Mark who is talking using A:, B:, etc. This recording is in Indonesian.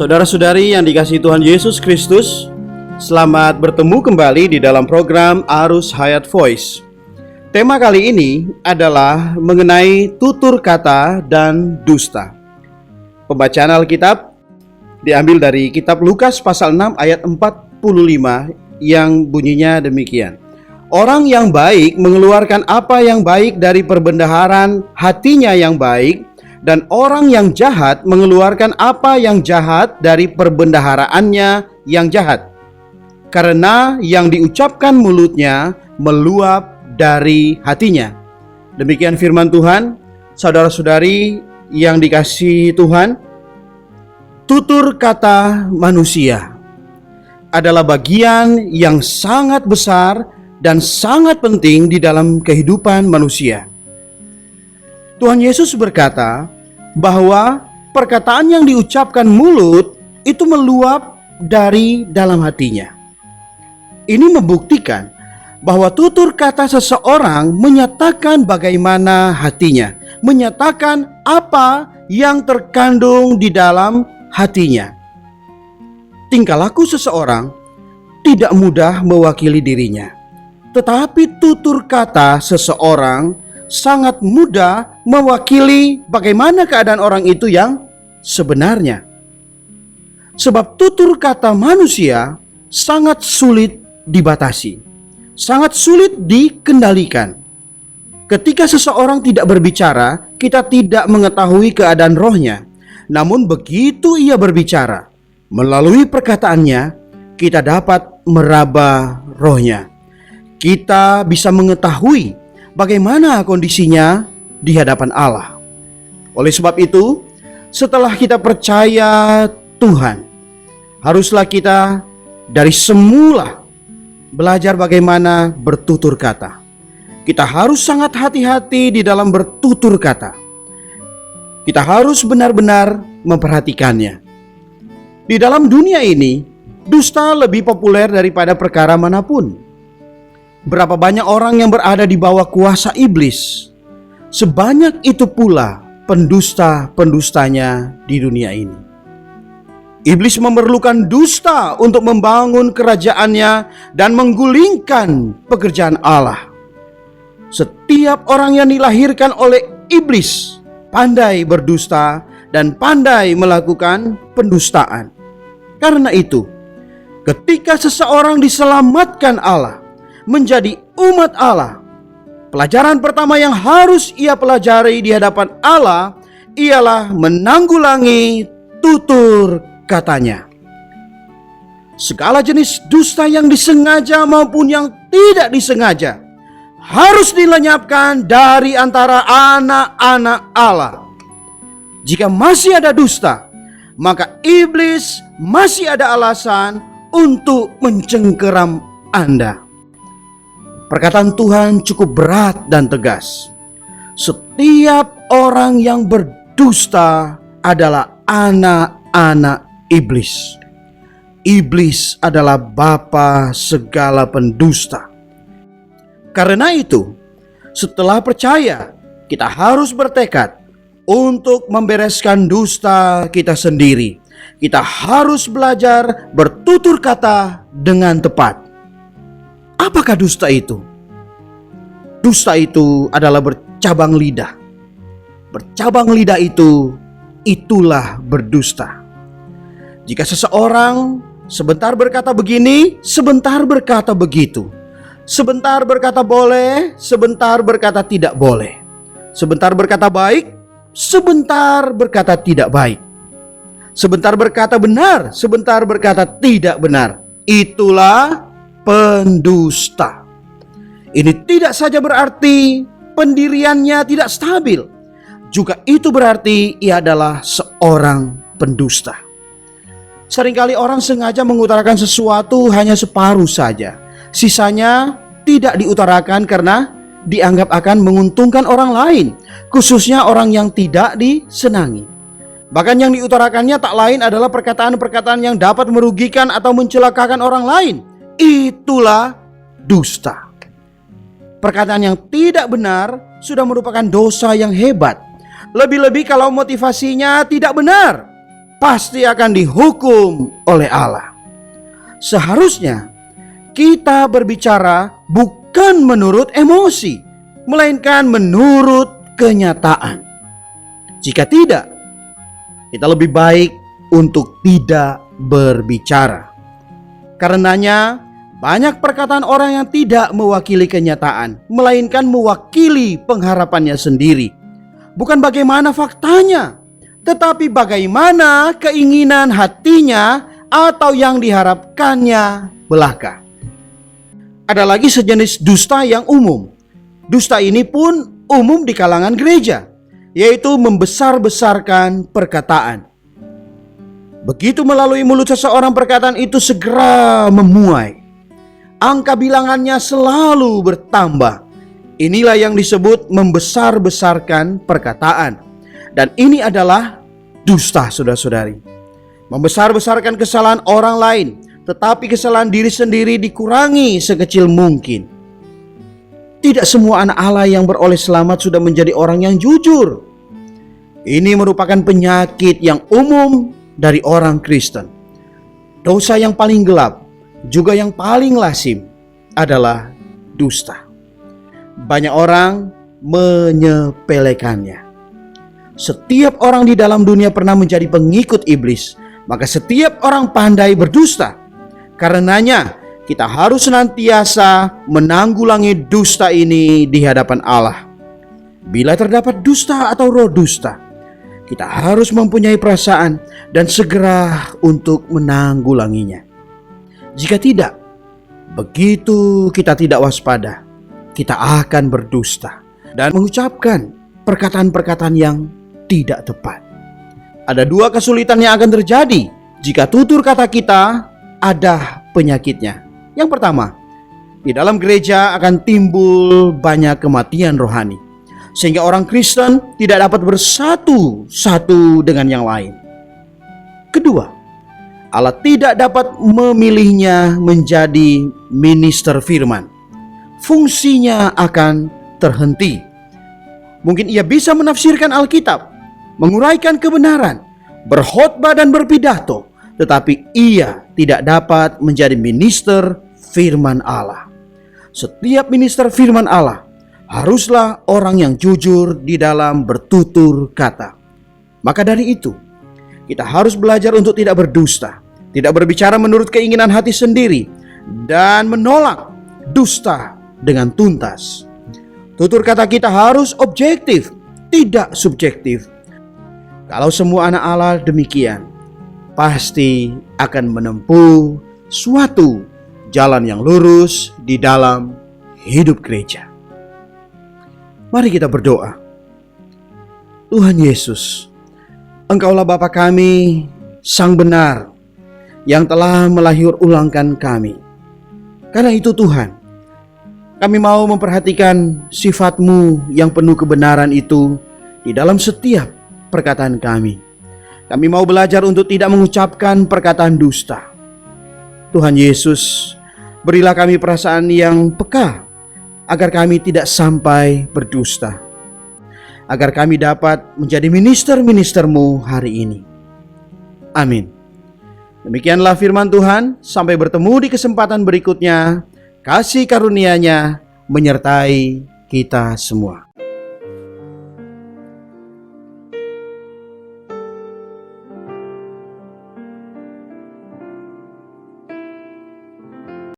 A: Saudara-saudari yang dikasihi Tuhan Yesus Kristus, selamat bertemu kembali di dalam program Arus Hayat Voice. Tema kali ini adalah mengenai tutur kata dan dusta. Pembacaan Alkitab diambil dari kitab Lukas pasal 6 ayat 45 yang bunyinya demikian. Orang yang baik mengeluarkan apa yang baik dari perbendaharaan hatinya yang baik, dan orang yang jahat mengeluarkan apa yang jahat dari perbendaharaannya yang jahat. Karena yang diucapkan mulutnya meluap dari hatinya. Demikian firman Tuhan. Saudara-saudari yang dikasihi Tuhan, tutur kata manusia adalah bagian yang sangat besar dan sangat penting di dalam kehidupan manusia. Tuhan Yesus berkata bahwa perkataan yang diucapkan mulut itu meluap dari dalam hatinya. Ini membuktikan bahwa tutur kata seseorang menyatakan bagaimana hatinya, menyatakan apa yang terkandung di dalam hatinya. Tingkah laku seseorang tidak mudah mewakili dirinya, tetapi tutur kata seseorang sangat mudah mewakili bagaimana keadaan orang itu yang sebenarnya. Sebab tutur kata manusia sangat sulit dibatasi, sangat sulit dikendalikan. Ketika seseorang tidak berbicara, kita tidak mengetahui keadaan rohnya. Namun begitu ia berbicara, melalui perkataannya, kita dapat meraba rohnya. Kita bisa mengetahui bagaimana kondisinya di hadapan Allah. Oleh sebab itu, setelah kita percaya Tuhan, haruslah kita dari semula belajar bagaimana bertutur kata. Kita harus sangat hati-hati di dalam bertutur kata. Kita harus benar-benar memperhatikannya. Di dalam dunia ini, dusta lebih populer daripada perkara manapun. Berapa banyak orang yang berada di bawah kuasa iblis, sebanyak itu pula pendusta-pendustanya di dunia ini. Iblis memerlukan dusta untuk membangun kerajaannya dan menggulingkan pekerjaan Allah. Setiap orang yang dilahirkan oleh iblis pandai berdusta dan pandai melakukan pendustaan. Karena itu, ketika seseorang diselamatkan Allah, menjadi umat Allah, pelajaran pertama yang harus ia pelajari di hadapan Allah ialah menanggulangi tutur katanya. Segala jenis dusta yang disengaja maupun yang tidak disengaja harus dilenyapkan dari antara anak-anak Allah. Jika masih ada dusta, maka iblis masih ada alasan untuk mencengkeram Anda. Perkataan Tuhan cukup berat dan tegas. Setiap orang yang berdusta adalah anak-anak iblis. Iblis adalah bapa segala pendusta. Karena itu, setelah percaya, kita harus bertekad untuk membereskan dusta kita sendiri. Kita harus belajar bertutur kata dengan tepat. Apakah dusta itu? Dusta itu adalah bercabang lidah. Bercabang lidah itulah berdusta. Jika seseorang sebentar berkata begini, sebentar berkata begitu. Sebentar berkata boleh, sebentar berkata tidak boleh. Sebentar berkata baik, sebentar berkata tidak baik. Sebentar berkata benar, sebentar berkata tidak benar. Itulah pendusta. Ini tidak saja berarti pendiriannya tidak stabil, juga itu berarti ia adalah seorang pendusta. Seringkali orang sengaja mengutarakan sesuatu hanya separuh saja. Sisanya tidak diutarakan karena dianggap akan menguntungkan orang lain, khususnya orang yang tidak disenangi. Bahkan yang diutarakannya tak lain adalah perkataan-perkataan yang dapat merugikan atau mencelakakan orang lain. Itulah dusta. Perkataan yang tidak benar sudah merupakan dosa yang hebat. Lebih-lebih kalau motivasinya tidak benar. pasti akan dihukum oleh Allah. Seharusnya kita berbicara bukan menurut emosi, melainkan menurut kenyataan. Jika tidak, kita lebih baik untuk tidak berbicara. Karenanya, banyak perkataan orang yang tidak mewakili kenyataan, melainkan mewakili pengharapannya sendiri. Bukan bagaimana faktanya, tetapi bagaimana keinginan hatinya atau yang diharapkannya belaka. Ada lagi sejenis dusta yang umum. Dusta ini pun umum di kalangan gereja, yaitu membesar-besarkan perkataan. Begitu melalui mulut seseorang perkataan itu segera memuai. Angka bilangannya selalu bertambah. Inilah yang disebut membesar-besarkan perkataan. Dan ini adalah dusta, saudara-saudari. Membesar-besarkan kesalahan orang lain, tetapi kesalahan diri sendiri dikurangi sekecil mungkin. Tidak semua anak Allah yang beroleh selamat sudah menjadi orang yang jujur. Ini merupakan penyakit yang umum dari orang Kristen. Dosa yang paling gelap, juga yang paling lazim adalah dusta. Banyak orang menyepelekannya. Setiap orang di dalam dunia pernah menjadi pengikut iblis, maka setiap orang pandai berdusta. Karenanya kita harus senantiasa menanggulangi dusta ini di hadapan Allah. Bila terdapat dusta atau roh dusta, kita harus mempunyai perasaan dan segera untuk menanggulanginya. Jika tidak, begitu kita tidak waspada, kita akan berdusta dan mengucapkan perkataan-perkataan yang tidak tepat. Ada dua kesulitan yang akan terjadi jika tutur kata kita ada penyakitnya. Yang pertama, di dalam gereja akan timbul banyak kematian rohani, sehingga orang Kristen tidak dapat bersatu satu dengan yang lain. Kedua, Allah tidak dapat memilihnya menjadi minister firman. Fungsinya akan terhenti. Mungkin ia bisa menafsirkan Alkitab, menguraikan kebenaran, berkhotbah dan berpidato, tetapi ia tidak dapat menjadi minister firman Allah. Setiap minister firman Allah haruslah orang yang jujur di dalam bertutur kata. Maka dari itu, kita harus belajar untuk tidak berdusta, tidak berbicara menurut keinginan hati sendiri, dan menolak dusta dengan tuntas. Tutur kata kita harus objektif, tidak subjektif. Kalau semua anak Allah demikian, pasti akan menempuh suatu jalan yang lurus di dalam hidup gereja. Mari kita berdoa. Tuhan Yesus, Engkaulah Bapa kami, Sang benar, yang telah melahir ulangkan kami. Karena itu Tuhan, kami mau memperhatikan sifat-Mu yang penuh kebenaran itu di dalam setiap perkataan kami. Kami mau belajar untuk tidak mengucapkan perkataan dusta. Tuhan Yesus, berilah kami perasaan yang peka, agar kami tidak sampai berdusta, agar kami dapat menjadi minister-minister-Mu hari ini. Amin. Demikianlah firman Tuhan. Sampai bertemu di kesempatan berikutnya. Kasih karunia-Nya menyertai kita semua.